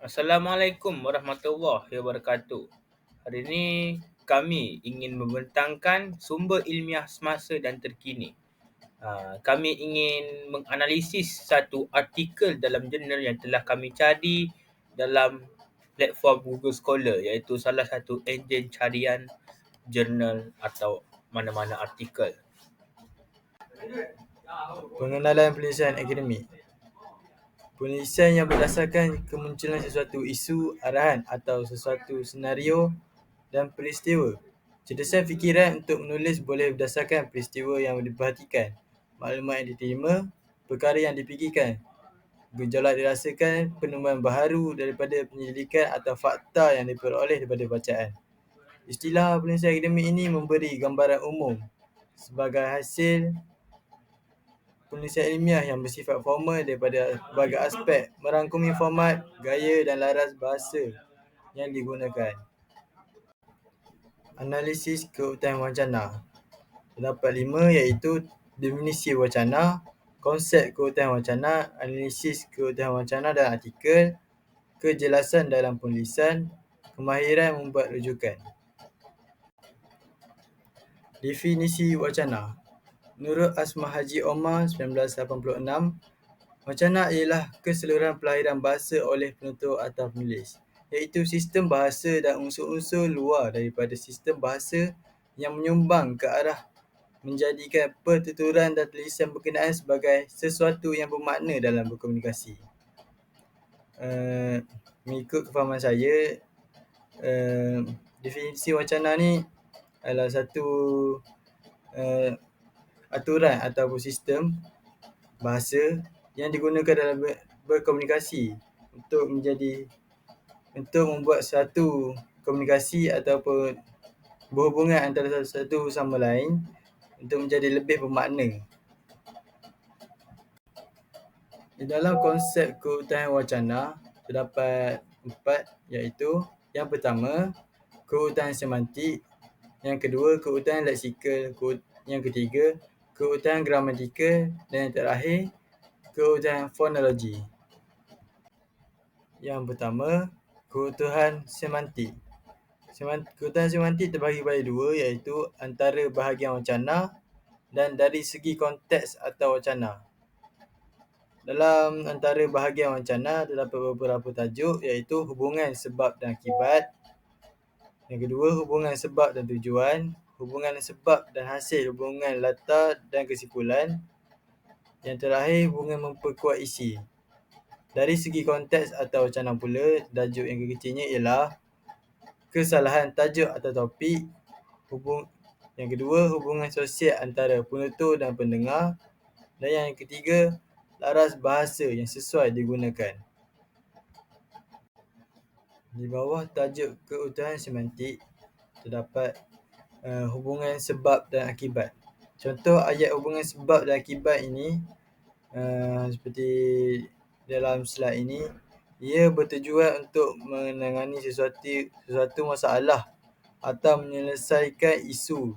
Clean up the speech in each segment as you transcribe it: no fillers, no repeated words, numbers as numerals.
Assalamualaikum warahmatullahi wabarakatuh. Hari ini kami ingin membentangkan sumber ilmiah semasa dan terkini. Kami ingin menganalisis satu artikel dalam jurnal yang telah kami cari dalam platform Google Scholar, iaitu salah satu enjin carian jurnal atau mana-mana artikel. Pengenalan penulisan akademik. Penulisan yang berdasarkan kemunculan sesuatu isu, arahan atau sesuatu senario dan peristiwa. Cerdasan fikiran untuk menulis boleh berdasarkan peristiwa yang diperhatikan, maklumat yang diterima, perkara yang dipikirkan, gejolak dirasakan, penemuan baharu daripada penyelidikan atau fakta yang diperoleh daripada bacaan. Istilah penulisan akademik ini memberi gambaran umum sebagai hasil penulisan ilmiah yang bersifat formal daripada berbagai aspek, merangkumi format, gaya dan laras bahasa yang digunakan. Analisis keutuhan wacana. Terdapat 5 iaitu definisi wacana, konsep keutuhan wacana, analisis keutuhan wacana dan artikel, kejelasan dalam penulisan, kemahiran membuat rujukan. Definisi wacana. Menurut Asma Haji Omar 1986, wacana ialah keseluruhan pelahiran bahasa oleh penutur atau penulis, iaitu sistem bahasa dan unsur-unsur luar daripada sistem bahasa yang menyumbang ke arah menjadikan pertuturan dan tulisan berkenaan sebagai sesuatu yang bermakna dalam berkomunikasi. Mengikut kefahaman saya, definisi wacana ni adalah satu aturan ataupun sistem bahasa yang digunakan dalam berkomunikasi untuk membuat satu komunikasi ataupun berhubungan antara satu sama lain untuk menjadi lebih bermakna. Di dalam konsep keutuhan wacana terdapat 4, iaitu yang pertama, keutuhan semantik, yang kedua, keutuhan leksikal, yang ketiga, keutuhan gramatikal dan yang terakhir, keutuhan fonologi. Yang pertama, keutuhan semantik. Keutuhan semantik terbahagi pada 2, iaitu antara bahagian wacana dan dari segi konteks atau wacana. Dalam antara bahagian wacana terdapat beberapa tajuk, iaitu hubungan sebab dan akibat. Yang kedua, hubungan sebab dan tujuan. Hubungan sebab dan hasil, hubungan latar dan kesimpulan. Yang terakhir, hubungan memperkuat isi. Dari segi konteks atau wacana pula, tajuk yang kekecilnya ialah kesalahan tajuk atau topik. Yang kedua, hubungan sosial antara penutur dan pendengar. Dan yang ketiga, laras bahasa yang sesuai digunakan. Di bawah tajuk keutuhan semantik terdapat hubungan sebab dan akibat. Contoh ayat hubungan sebab dan akibat ini seperti dalam slide ini, ia bertujuan untuk menangani sesuatu masalah atau menyelesaikan isu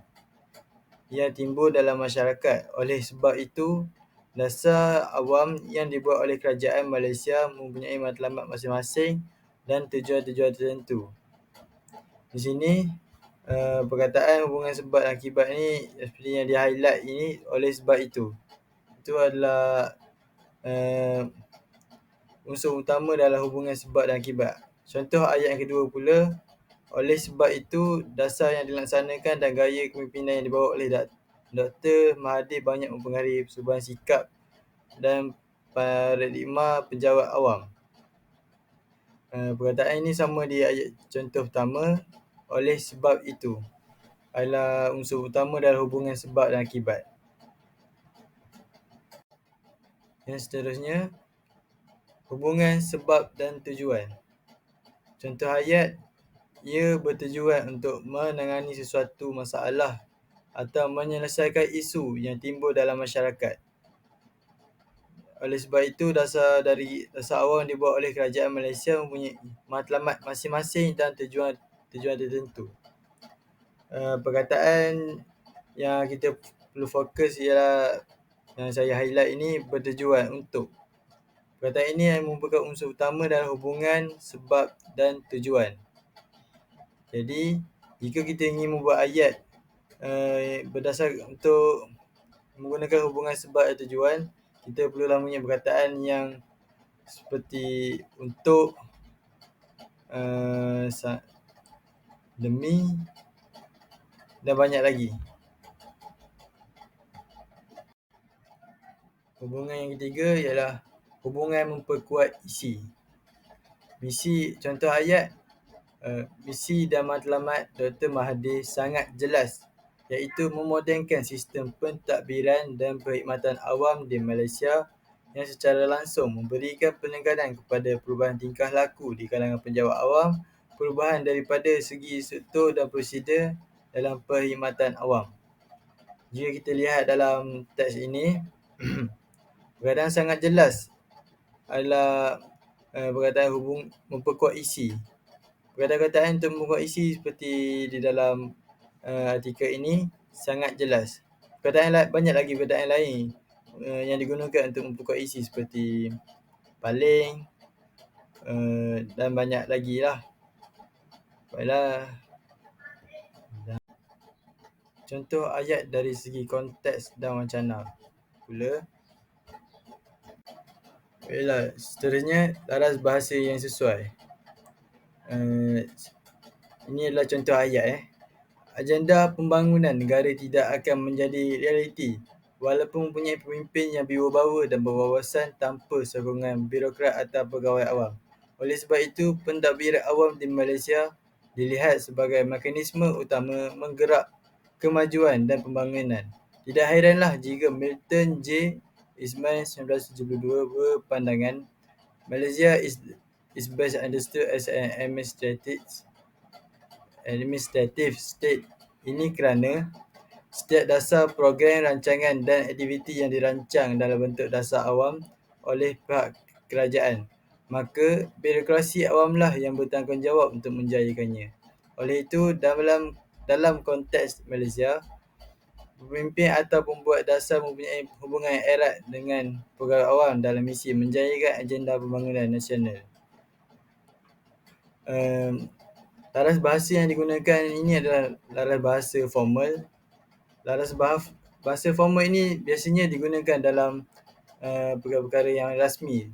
yang timbul dalam masyarakat. Oleh sebab itu, dasar awam yang dibuat oleh kerajaan Malaysia mempunyai matlamat masing-masing dan tujuan-tujuan tertentu. Di sini perkataan hubungan sebab dan akibat ni seperti yang di-highlight ini, oleh sebab itu. Itu adalah unsur utama dalam hubungan sebab dan akibat. Contoh ayat yang kedua pula, oleh sebab itu dasar yang dilaksanakan dan gaya kepimpinan yang dibawa oleh Dr. Mahathir banyak mempengaruhi perubahan sikap dan paradigma penjawat awam. Perkataan ini sama di ayat contoh pertama, oleh sebab itu adalah unsur utama dalam hubungan sebab dan akibat. Yang seterusnya, hubungan sebab dan tujuan. Contoh ayat, ia bertujuan untuk menangani sesuatu masalah atau menyelesaikan isu yang timbul dalam masyarakat. Oleh sebab itu, dasar awam dibuat oleh kerajaan Malaysia mempunyai matlamat masing-masing dan tujuan tertentu. Perkataan yang kita perlu fokus ialah yang saya highlight ini, bertujuan untuk. Perkataan ini merupakan unsur utama dalam hubungan sebab dan tujuan. Jadi, jika kita ingin membuat ayat berdasar untuk menggunakan hubungan sebab dan tujuan, kita perlulah mempunyai perkataan yang seperti untuk, demi dan banyak lagi. Hubungan yang ketiga ialah hubungan memperkuat isi. Contoh ayat, misi dan matlamat Dr. Mahathir sangat jelas, iaitu memodenkan sistem pentadbiran dan perkhidmatan awam di Malaysia yang secara langsung memberikan penekanan kepada perubahan tingkah laku di kalangan penjawat awam, perubahan daripada segi struktur dan prosedur dalam perkhidmatan awam. Jika kita lihat dalam teks ini, perkataan sangat jelas adalah perkataan memperkuat isi. Perkataan untuk memperkuat isi seperti di dalam artikel ini sangat jelas. Banyak lagi perkataan lain yang digunakan untuk memperkuat isi seperti paling dan banyak lagi lah. Baiklah. Contoh ayat dari segi konteks dan wacana pula. Baiklah, seterusnya laras bahasa yang sesuai. Ini adalah contoh ayat. Agenda pembangunan negara tidak akan menjadi realiti walaupun mempunyai pemimpin yang berwibawa dan berwawasan tanpa sokongan birokrat atau pegawai awam. Oleh sebab itu, pentadbiran awam di Malaysia dilihat sebagai mekanisme utama menggerak kemajuan dan pembangunan. Tidak hairanlah jika Milton J. Eastman 1972 berpandangan Malaysia is best understood as an administrative state. Ini kerana setiap dasar program, rancangan dan aktiviti yang dirancang dalam bentuk dasar awam oleh pihak kerajaan, maka birokrasi awamlah yang bertanggungjawab untuk menjayakannya. Oleh itu, dalam konteks Malaysia, pemimpin atau pembuat dasar mempunyai hubungan yang erat dengan pegawai awam dalam misi menjayakan agenda pembangunan nasional. Laras bahasa yang digunakan ini adalah laras bahasa formal. Laras bahasa formal ini biasanya digunakan dalam perkara-perkara yang rasmi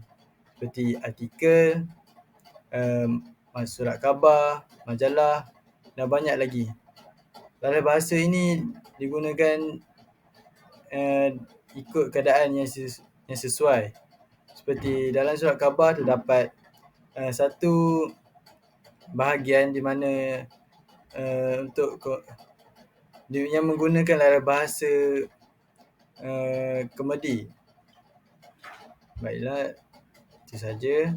seperti artikel, surat khabar, majalah dan banyak lagi. Laras bahasa ini digunakan ikut keadaan yang sesuai. Seperti dalam surat khabar terdapat satu bahagian di mana yang menggunakan laras bahasa komedi. Baiklah, itu saja.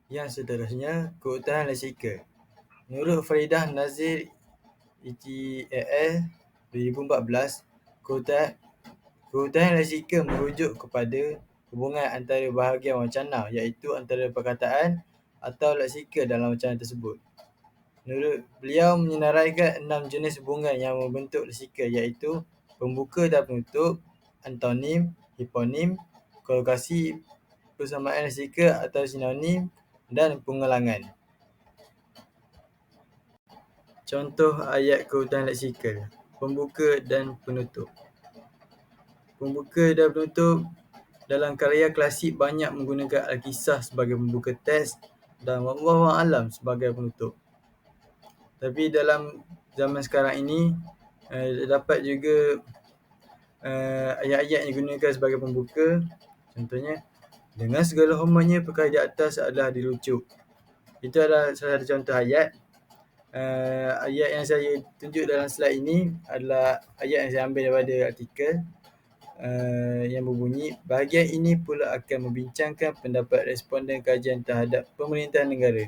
Yang seterusnya, keutuhan leksika. Menurut Faridah Nazir ETAL 2014, keutuhan leksika merujuk kepada hubungan antara bahagian wacana, iaitu antara perkataan atau leksika dalam wacana tersebut. Menurut beliau menyenaraikan 6 jenis hubungan yang membentuk leksika, iaitu pembuka dan penutup, antonim, hiponim, kolokasi, persamaan leksika atau sinonim dan pengulangan. Contoh ayat keutuhan leksika, pembuka dan penutup. Pembuka dan penutup dalam karya klasik banyak menggunakan Al-Kisah sebagai pembuka teks dan Wallahu a'lam sebagai penutup. Tapi dalam zaman sekarang ini, dapat juga ayat-ayat yang digunakan sebagai pembuka. Contohnya, dengan segala hormatnya perkara di atas adalah dirujuk. Itu adalah salah satu contoh ayat. Ayat yang saya tunjuk dalam slide ini adalah ayat yang saya ambil daripada artikel yang berbunyi, bahagian ini pula akan membincangkan pendapat responden kajian terhadap pemerintahan negara.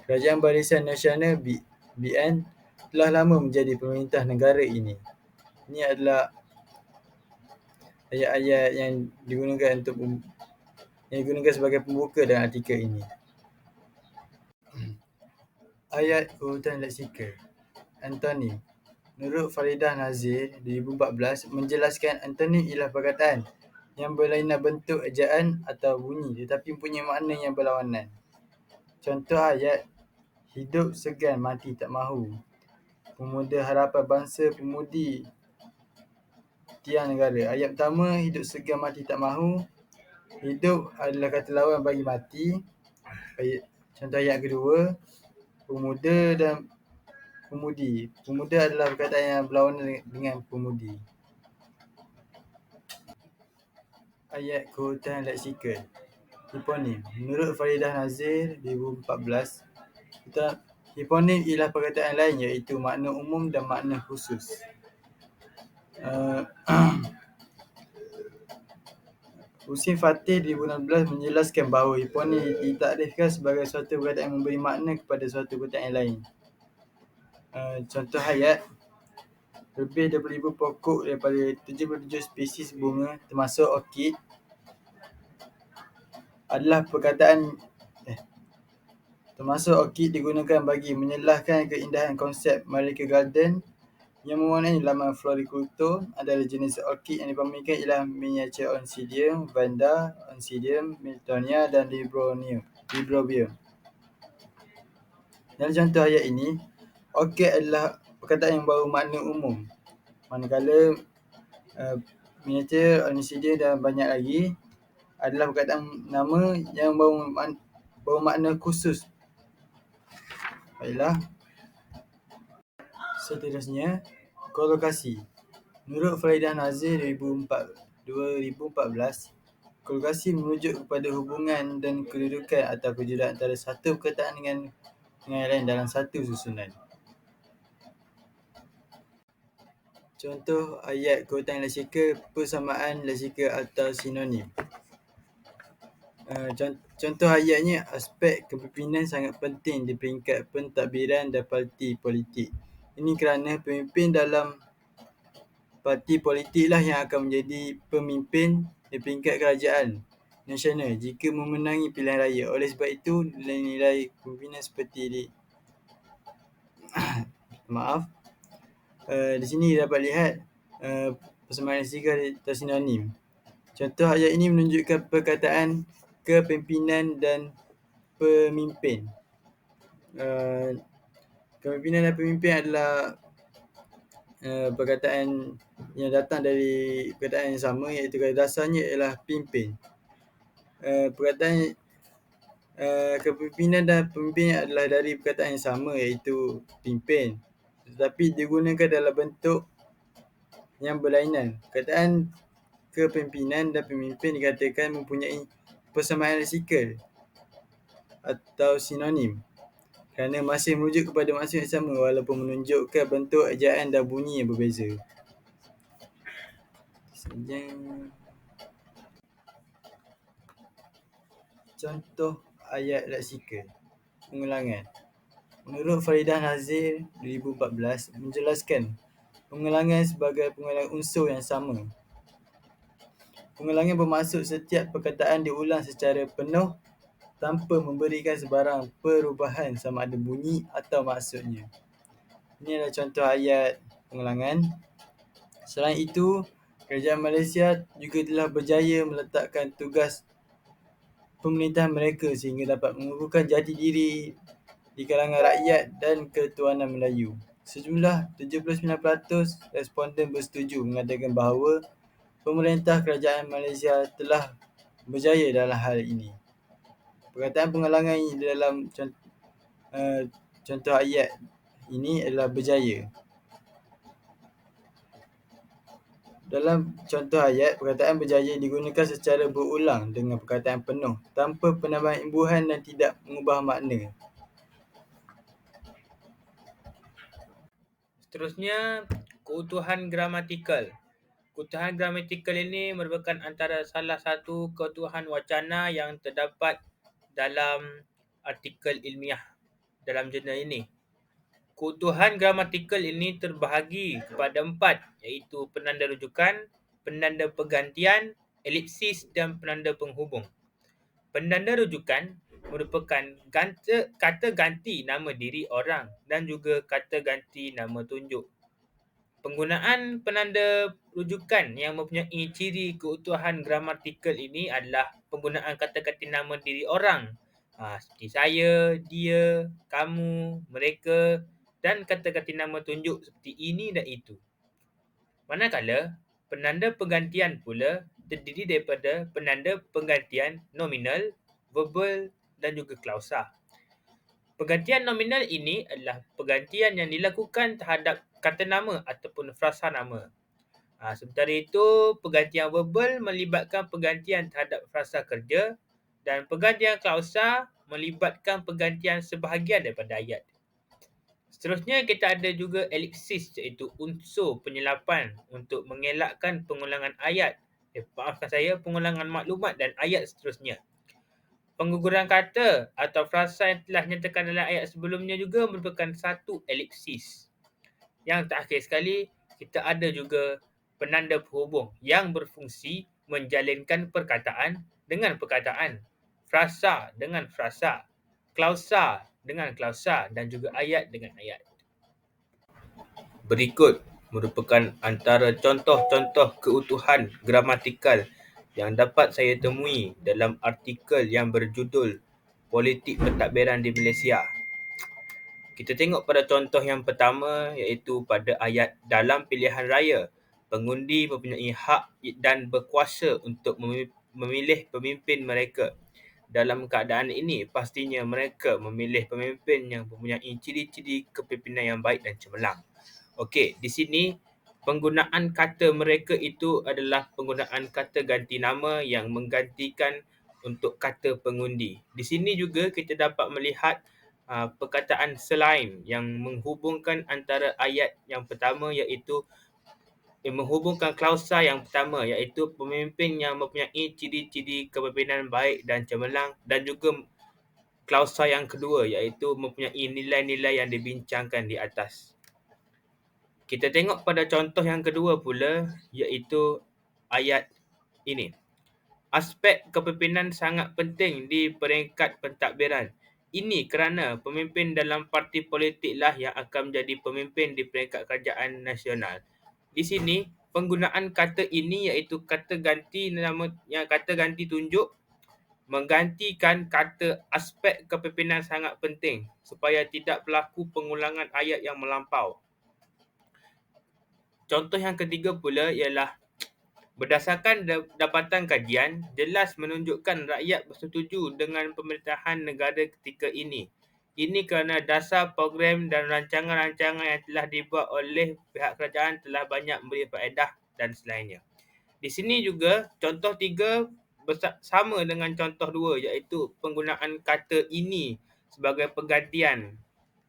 Kerajaan Barisan Nasional BN telah lama menjadi pemerintah negara ini. Ini adalah ayat-ayat yang digunakan sebagai pembuka dalam artikel ini. Ayat keutuhan leksika. Antonim. Menurut Faridah Nazir 2014 menjelaskan antonim ialah perkataan yang berlainan bentuk ejaan atau bunyi tetapi punya makna yang berlawanan. Contoh ayat, hidup segan mati tak mahu. Pemuda harapan bangsa pemudi tiang negara. Ayat pertama, hidup segan mati tak mahu. Hidup adalah kata lawan bagi mati. Contoh ayat kedua, pemuda dan pemudi. Pemuda adalah perkataan yang berlawanan dengan pemudi. Ayat kehutanan leksikal. Hiponim. Menurut Faridah Nazir 2014, hiponim ialah perkataan lain iaitu makna umum dan makna khusus. Husin Fatih 2016 menjelaskan bahawa hiponim ditakrifkan sebagai suatu perkataan yang memberi makna kepada suatu perkataan yang lain. Contoh ayat, lebih 20,000 pokok daripada 77 spesies bunga termasuk orkid adalah perkataan termasuk orkid digunakan bagi menyelahkan keindahan konsep Miracle Garden yang mewarnai laman florikultur. Antara jenis orkid yang dipamerkan ialah Miniature Oncidium, Vanda, Oncidium, Miltonia dan Librobium. Dalam contoh ayat ini, orkid adalah perkataan yang membawa makna umum, manakala Miniature Oncidium dan banyak lagi adalah perkataan nama yang membawa makna khusus. Baiklah. Seterusnya, kolokasi. Menurut Faridah Nazir 2014, kolokasi merujuk kepada hubungan dan kedudukan atau kewujudan antara satu perkataan dengan yang lain dalam satu susunan. Contoh ayat kehutanan leksikal, persamaan leksikal atau sinonim. Contoh ayatnya, aspek kepimpinan sangat penting di peringkat pentadbiran dan parti politik. Ini kerana pemimpin dalam parti politiklah yang akan menjadi pemimpin di peringkat kerajaan nasional jika memenangi pilihan raya. Oleh sebab itu, nilai-nilai kepimpinan seperti di sini dapat lihat persamaan leksikal atau sinonim. Contoh ayat ini menunjukkan perkataan kepimpinan dan pemimpin. Kepimpinan dan pemimpin adalah perkataan yang datang dari perkataan yang sama iaitu kata dasarnya ialah pimpin. Perkataan kepimpinan dan pemimpin adalah dari perkataan yang sama iaitu pimpin, tetapi digunakan dalam bentuk yang berlainan. Perkataan kepimpinan dan pemimpin dikatakan mempunyai persamaan leksikal atau sinonim kerana masih merujuk kepada maksud yang sama walaupun menunjukkan bentuk ejaan dan bunyi yang berbeza. Contoh ayat leksikal. Pengulangan. Menurut Faridah Nazir 2014 menjelaskan pengulangan sebagai pengulangan unsur yang sama. Pengulangan bermaksud setiap perkataan diulang secara penuh tanpa memberikan sebarang perubahan sama ada bunyi atau maksudnya. Ini adalah contoh ayat pengulangan. Selain itu, kerajaan Malaysia juga telah berjaya meletakkan tugas pemerintahan mereka sehingga dapat mengukuhkan jati diri di kalangan rakyat dan ketuanan Melayu. Sejumlah 79% responden bersetuju mengatakan bahawa pemerintah kerajaan Malaysia telah berjaya dalam hal ini. Perkataan pengulangan dalam contoh ayat ini adalah berjaya. Dalam contoh ayat, perkataan berjaya digunakan secara berulang dengan perkataan penuh tanpa penambahan imbuhan dan tidak mengubah makna. Seterusnya, keutuhan gramatikal. Keutuhan gramatikal ini merupakan antara salah satu keutuhan wacana yang terdapat dalam artikel ilmiah dalam jurnal ini. Keutuhan gramatikal ini terbahagi kepada 4 iaitu penanda rujukan, penanda pergantian, elipsis dan penanda penghubung. Penanda rujukan merupakan kata ganti nama diri orang dan juga kata ganti nama tunjuk. Penggunaan penanda rujukan yang mempunyai ciri keutuhan gramatikal ini adalah penggunaan kata-kata nama diri orang. Seperti saya, dia, kamu, mereka dan kata-kata nama tunjuk seperti ini dan itu. Manakala, penanda penggantian pula terdiri daripada penanda penggantian nominal, verbal dan juga klausa. Penggantian nominal ini adalah penggantian yang dilakukan terhadap kata nama ataupun frasa nama. Sementara itu, penggantian verbal melibatkan penggantian terhadap frasa kerja dan penggantian klausa melibatkan penggantian sebahagian daripada ayat. Seterusnya, kita ada juga elipsis iaitu unsur penyelapan untuk mengelakkan pengulangan ayat. Pengulangan maklumat dan ayat seterusnya. Pengguguran kata atau frasa yang telah nyatakan dalam ayat sebelumnya juga merupakan satu elipsis. Yang terakhir sekali, kita ada juga penanda penghubung yang berfungsi menjalinkan perkataan dengan perkataan, frasa dengan frasa, klausa dengan klausa dan juga ayat dengan ayat. Berikut merupakan antara contoh-contoh keutuhan gramatikal yang dapat saya temui dalam artikel yang berjudul Politik Pentadbiran di Malaysia. Kita tengok pada contoh yang pertama iaitu pada ayat dalam pilihan raya. Pengundi mempunyai hak dan berkuasa untuk memilih pemimpin mereka. Dalam keadaan ini, pastinya mereka memilih pemimpin yang mempunyai ciri-ciri kepimpinan yang baik dan cemerlang. Okey, di sini penggunaan kata mereka itu adalah penggunaan kata ganti nama yang menggantikan untuk kata pengundi. Di sini juga kita dapat melihat perkataan selain yang menghubungkan antara ayat yang pertama iaitu menghubungkan klausa yang pertama iaitu pemimpin yang mempunyai ciri-ciri kepimpinan baik dan cemerlang dan juga klausa yang kedua iaitu mempunyai nilai-nilai yang dibincangkan di atas. Kita tengok pada contoh yang kedua pula iaitu ayat ini. Aspek kepimpinan sangat penting di peringkat pentadbiran. Ini kerana pemimpin dalam parti politiklah yang akan menjadi pemimpin di peringkat kerajaan nasional. Di sini, penggunaan kata ini iaitu kata ganti nama yang kata ganti tunjuk menggantikan kata aspek kepimpinan sangat penting supaya tidak berlaku pengulangan ayat yang melampau. Contoh yang ketiga pula ialah berdasarkan dapatan kajian, jelas menunjukkan rakyat bersetuju dengan pemerintahan negara ketika ini. Ini kerana dasar program dan rancangan-rancangan yang telah dibuat oleh pihak kerajaan telah banyak memberi faedah dan selainnya. Di sini juga contoh 3 sama dengan contoh 2 iaitu penggunaan kata ini sebagai penggantian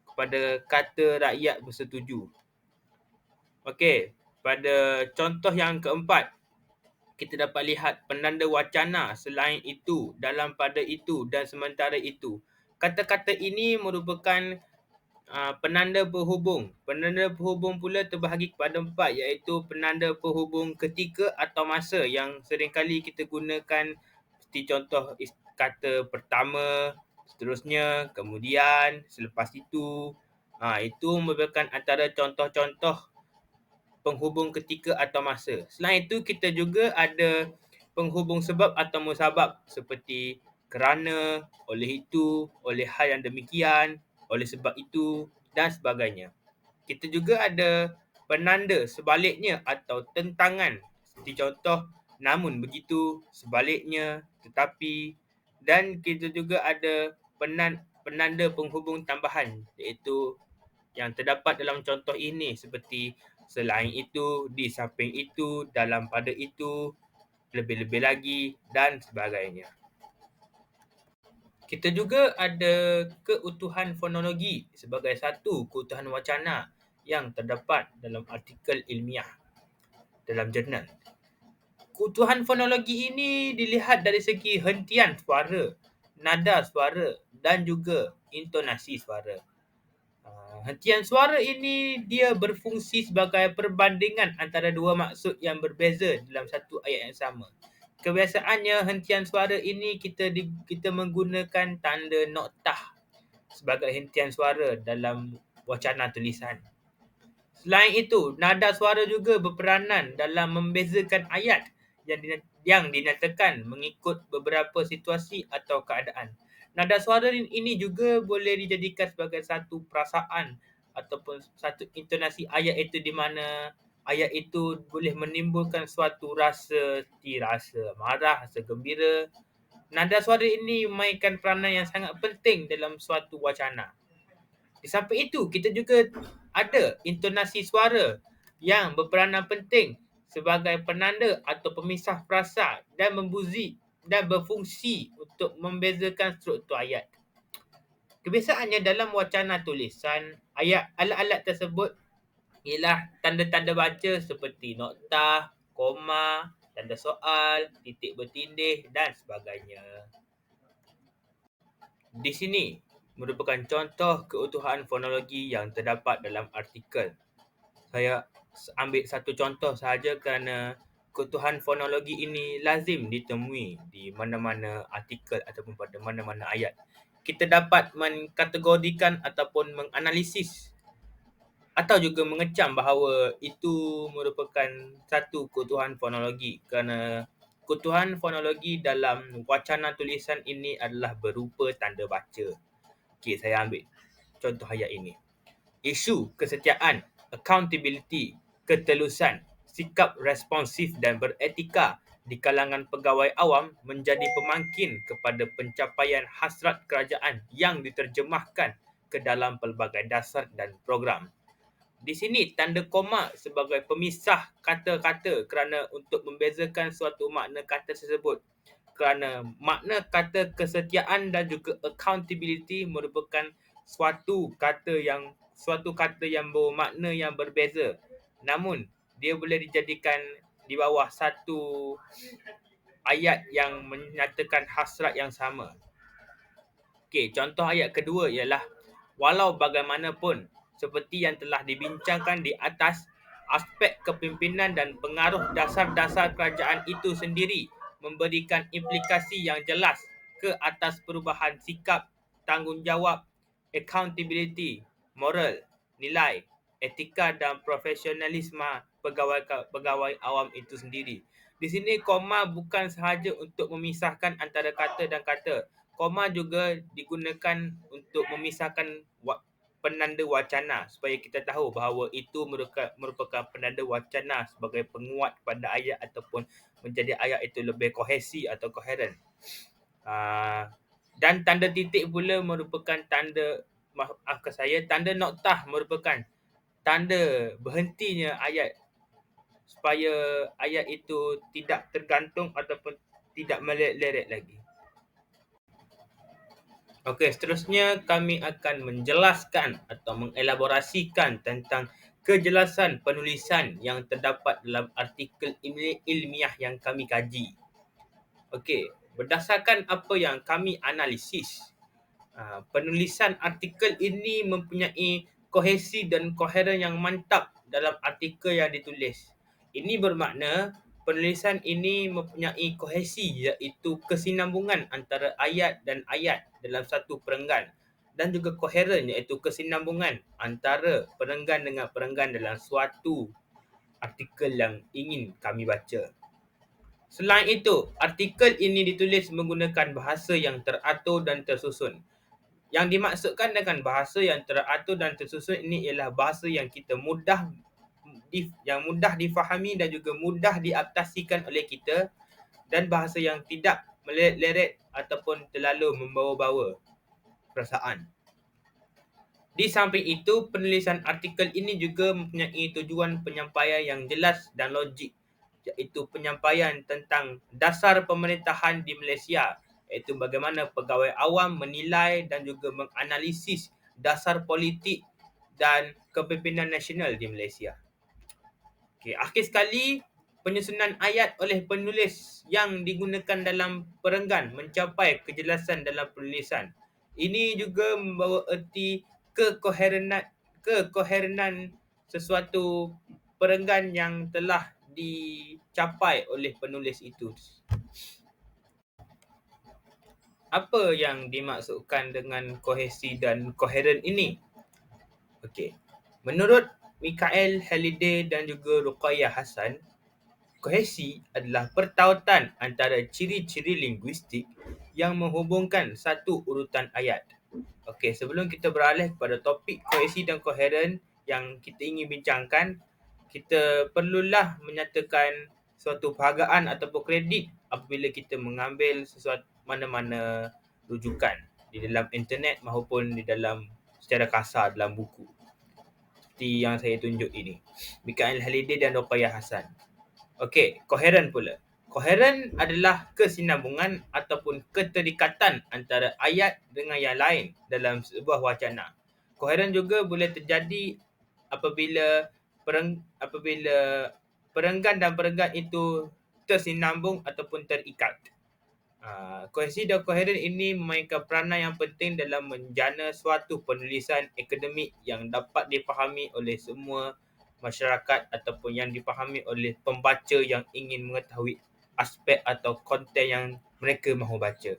kepada kata rakyat bersetuju. Okey, pada contoh yang keempat, kita dapat lihat penanda wacana selain itu, dalam pada itu dan sementara itu. Kata-kata ini merupakan penanda penghubung. Penanda penghubung pula terbahagi kepada 4 iaitu penanda penghubung ketika atau masa yang seringkali kita gunakan seperti contoh kata pertama, seterusnya, kemudian, selepas itu. Itu merupakan antara contoh-contoh penghubung ketika atau masa. Selain itu, kita juga ada penghubung sebab atau musabab seperti kerana, oleh itu, oleh hal yang demikian, oleh sebab itu dan sebagainya. Kita juga ada penanda sebaliknya atau tentangan seperti contoh namun begitu, sebaliknya, tetapi dan kita juga ada penanda penghubung tambahan iaitu yang terdapat dalam contoh ini seperti selain itu, di samping itu, dalam pada itu, lebih-lebih lagi dan sebagainya. Kita juga ada keutuhan fonologi sebagai satu keutuhan wacana yang terdapat dalam artikel ilmiah dalam jurnal. Keutuhan fonologi ini dilihat dari segi hentian suara, nada suara dan juga intonasi suara. Hentian suara ini dia berfungsi sebagai perbandingan antara dua maksud yang berbeza dalam satu ayat yang sama. Kebiasaannya hentian suara ini kita menggunakan tanda noktah sebagai hentian suara dalam wacana tulisan. Selain itu, nada suara juga berperanan dalam membezakan ayat yang dinyatakan mengikut beberapa situasi atau keadaan. Nada suara ini juga boleh dijadikan sebagai satu perasaan ataupun satu intonasi ayat itu, di mana ayat itu boleh menimbulkan suatu rasa, seperti rasa marah, rasa gembira. Nada suara ini memainkan peranan yang sangat penting dalam suatu wacana. Di samping itu, kita juga ada intonasi suara yang berperanan penting sebagai penanda atau pemisah frasa dan berfungsi untuk membezakan struktur ayat. Kebiasaannya dalam wacana tulisan, alat-alat tersebut ialah tanda-tanda baca seperti noktah, koma, tanda soal, titik bertindih dan sebagainya. Di sini merupakan contoh keutuhan fonologi yang terdapat dalam artikel. Saya ambil satu contoh sahaja kerana keutuhan fonologi ini lazim ditemui di mana-mana artikel ataupun pada mana-mana ayat. Kita dapat mengkategorikan ataupun menganalisis atau juga mengecam bahawa itu merupakan satu keutuhan fonologi, kerana keutuhan fonologi dalam wacana tulisan ini adalah berupa tanda baca. Okey, saya ambil contoh ayat ini. Isu kesetiaan, accountability, ketelusan, sikap responsif dan beretika di kalangan pegawai awam menjadi pemangkin kepada pencapaian hasrat kerajaan yang diterjemahkan ke dalam pelbagai dasar dan program. Di sini tanda koma sebagai pemisah kata-kata kerana untuk membezakan suatu makna kata tersebut. Kerana makna kata kesetiaan dan juga accountability merupakan suatu kata yang bermakna yang berbeza. Namun, dia boleh dijadikan di bawah satu ayat yang menyatakan hasrat yang sama. Okey, contoh ayat kedua ialah, walau bagaimanapun, seperti yang telah dibincangkan di atas, aspek kepimpinan dan pengaruh dasar-dasar kerajaan itu sendiri memberikan implikasi yang jelas ke atas perubahan sikap, tanggungjawab, accountability, moral, nilai, etika dan profesionalisme pegawai awam itu sendiri. Di sini koma bukan sahaja untuk memisahkan antara kata dan kata. Koma juga digunakan untuk memisahkan penanda wacana supaya kita tahu bahawa itu merupakan penanda wacana sebagai penguat pada ayat ataupun menjadi ayat itu lebih kohesi atau koheren. Dan tanda titik pula merupakan tanda, tanda noktah merupakan tanda berhentinya ayat supaya ayat itu tidak tergantung ataupun tidak meleret-leret lagi. Okey, seterusnya kami akan menjelaskan atau mengelaborasikan tentang kejelasan penulisan yang terdapat dalam artikel ilmiah yang kami kaji. Okey, berdasarkan apa yang kami analisis, penulisan artikel ini mempunyai kohesi dan koheren yang mantap dalam artikel yang ditulis. Ini bermakna penulisan ini mempunyai kohesi, iaitu kesinambungan antara ayat dan ayat dalam satu perenggan, dan juga koheren, iaitu kesinambungan antara perenggan dengan perenggan dalam suatu artikel yang ingin kami baca. Selain itu, artikel ini ditulis menggunakan bahasa yang teratur dan tersusun. Yang dimaksudkan dengan bahasa yang teratur dan tersusun ini ialah bahasa yang mudah difahami dan juga mudah diadaptasikan oleh kita, dan bahasa yang tidak meleret-leret ataupun terlalu membawa-bawa perasaan. Di samping itu, penulisan artikel ini juga mempunyai tujuan penyampaian yang jelas dan logik, iaitu penyampaian tentang dasar pemerintahan di Malaysia, iaitu bagaimana pegawai awam menilai dan juga menganalisis dasar politik dan kepimpinan nasional di Malaysia. Okey, akhir sekali, penyusunan ayat oleh penulis yang digunakan dalam perenggan mencapai kejelasan dalam penulisan. Ini juga membawa erti kekoherenan sesuatu perenggan yang telah dicapai oleh penulis itu. Apa yang dimaksudkan dengan kohesi dan koheren ini? Okey. Menurut Mikael Halliday dan juga Ruqayyah Hassan, kohesi adalah pertautan antara ciri-ciri linguistik yang menghubungkan satu urutan ayat. Okey, sebelum kita beralih kepada topik kohesi dan koheren yang kita ingin bincangkan, kita perlulah menyatakan suatu penghargaan ataupun kredit apabila kita mengambil sesuatu mana-mana rujukan di dalam internet maupun di dalam secara kasar dalam buku. Seperti yang saya tunjuk ini. Mikael Halliday dan Ruqayyah Hassan. Okey, koheren pula. Koheren adalah kesinambungan ataupun keterikatan antara ayat dengan yang lain dalam sebuah wacana. Koheren juga boleh terjadi apabila perenggan dan perenggan itu tersinambung ataupun terikat. Kohesi dan koheren ini memainkan peranan yang penting dalam menjana suatu penulisan akademik yang dapat dipahami oleh semua masyarakat ataupun yang dipahami oleh pembaca yang ingin mengetahui aspek atau konten yang mereka mahu baca.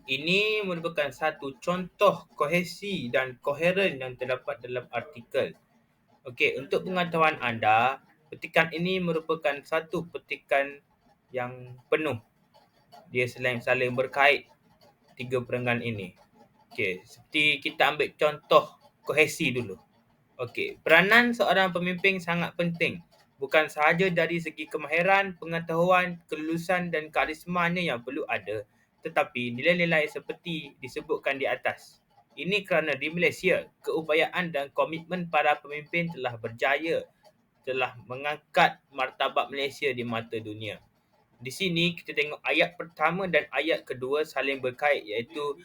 Ini merupakan satu contoh kohesi dan koheren yang terdapat dalam artikel. Okey, untuk pengetahuan anda, petikan ini merupakan satu petikan yang penuh. Dia saling berkait tiga perenggan ini. Okey, seperti kita ambil contoh kohesi dulu. Okey, peranan seorang pemimpin sangat penting. Bukan sahaja dari segi kemahiran, pengetahuan, kelulusan dan karismanya yang perlu ada, tetapi nilai-nilai seperti disebutkan di atas. Ini kerana di Malaysia, keupayaan dan komitmen para pemimpin telah berjaya, telah mengangkat martabat Malaysia di mata dunia. Di sini kita tengok ayat pertama dan ayat kedua saling berkait, iaitu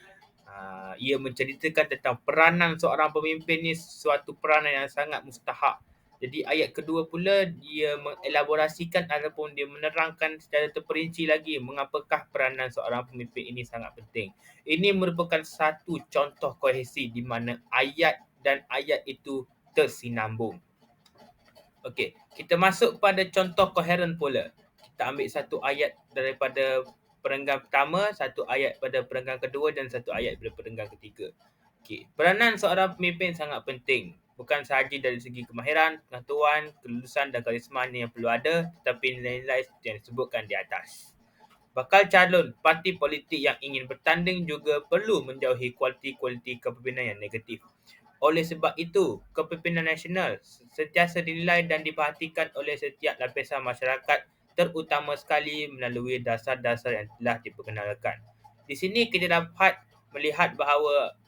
ia menceritakan tentang peranan seorang pemimpin ni suatu peranan yang sangat mustahak. Jadi ayat kedua pula dia mengelaborasikan ataupun dia menerangkan secara terperinci lagi mengapakah peranan seorang pemimpin ini sangat penting. Ini merupakan satu contoh kohesi di mana ayat dan ayat itu tersinambung. Okey, kita masuk pada contoh koheren pula. Kita ambil satu ayat daripada perenggan pertama, satu ayat pada perenggan kedua dan satu ayat pada perenggan ketiga. Okey, peranan seorang pemimpin sangat penting. Bukan sahaja dari segi kemahiran, pengetahuan, kelulusan dan karismanya yang perlu ada, tetapi nilai-nilai yang disebutkan di atas. Bakal calon parti politik yang ingin bertanding juga perlu menjauhi kualiti-kualiti kepimpinan yang negatif. Oleh sebab itu, kepimpinan nasional sentiasa dinilai dan diperhatikan oleh setiap lapisan masyarakat, terutama sekali melalui dasar-dasar yang telah diperkenalkan. Di sini kita dapat melihat bahawa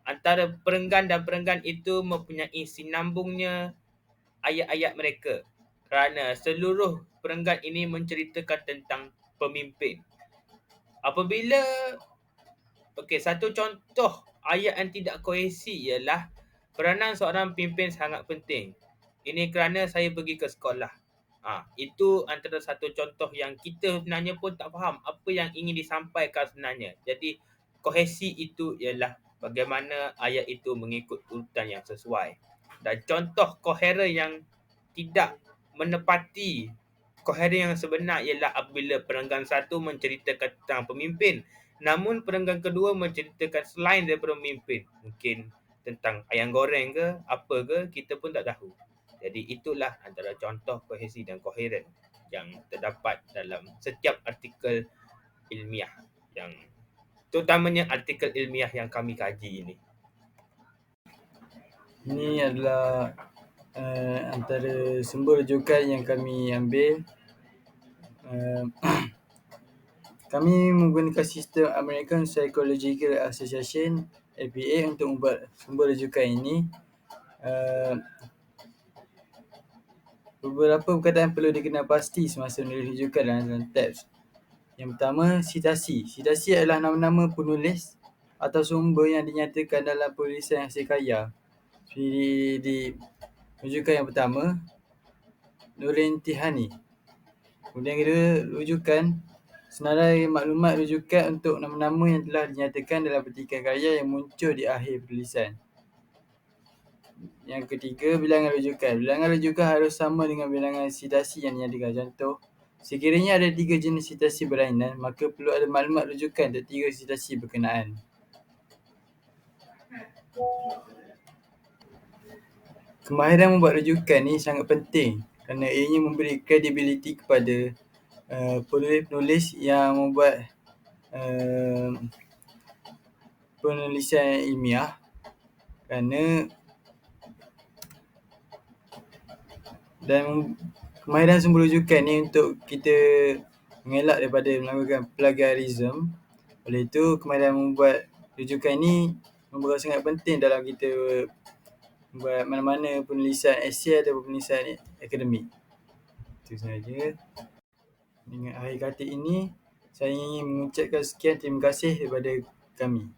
antara perenggan dan perenggan itu mempunyai sinambungnya ayat-ayat mereka, kerana seluruh perenggan ini menceritakan tentang pemimpin. Apabila satu contoh ayat yang tidak kohesi ialah peranan seorang pemimpin sangat penting. Ini kerana saya pergi ke sekolah. Itu antara satu contoh yang kita sebenarnya pun tak faham apa yang ingin disampaikan sebenarnya. Jadi kohesi itu ialah bagaimana ayat itu mengikut urutan yang sesuai. Dan contoh koheren yang tidak menepati koheren yang sebenar ialah apabila perenggan satu menceritakan tentang pemimpin, namun perenggan kedua menceritakan selain daripada pemimpin. Mungkin tentang ayam goreng ke, apa ke, kita pun tak tahu. Jadi itulah antara contoh kohesi dan koheren yang terdapat dalam setiap artikel ilmiah, yang terutamanya artikel ilmiah yang kami kaji ini. Ini adalah antara sumber rujukan yang kami ambil. Kami menggunakan sistem American Psychological Association APA untuk membuat sumber rujukan ini. Beberapa perkataan perlu dikenal pasti semasa menulis rujukan dalam teks. Yang pertama, sitasi. Sitasi adalah nama-nama penulis atau sumber yang dinyatakan dalam penulisan hasil karya. Di rujukan yang pertama, Nurin Tihani. Kemudian kedua, rujukan senarai maklumat rujukan untuk nama-nama yang telah dinyatakan dalam petikan karya yang muncul di akhir penulisan. Yang ketiga, bilangan rujukan. Bilangan rujukan harus sama dengan bilangan sitasi yang dinyatakan. Contoh, sekiranya ada 3 jenis sitasi berlainan, maka perlu ada maklumat rujukan untuk 3 sitasi berkenaan. kemahiran membuat rujukan ni sangat penting kerana ianya memberi kredibiliti kepada penulis-penulis yang membuat penulisan ilmiah, kerana dan kemahiran sumber rujukan ni untuk kita mengelak daripada melakukan plagiarism. Oleh itu, kemahiran membuat rujukan ni merupakan sangat penting dalam kita buat mana-mana penulisan esei atau penulisan akademik. Itu sahaja. Dengan akhir kata ini, saya ingin mengucapkan sekian terima kasih daripada kami.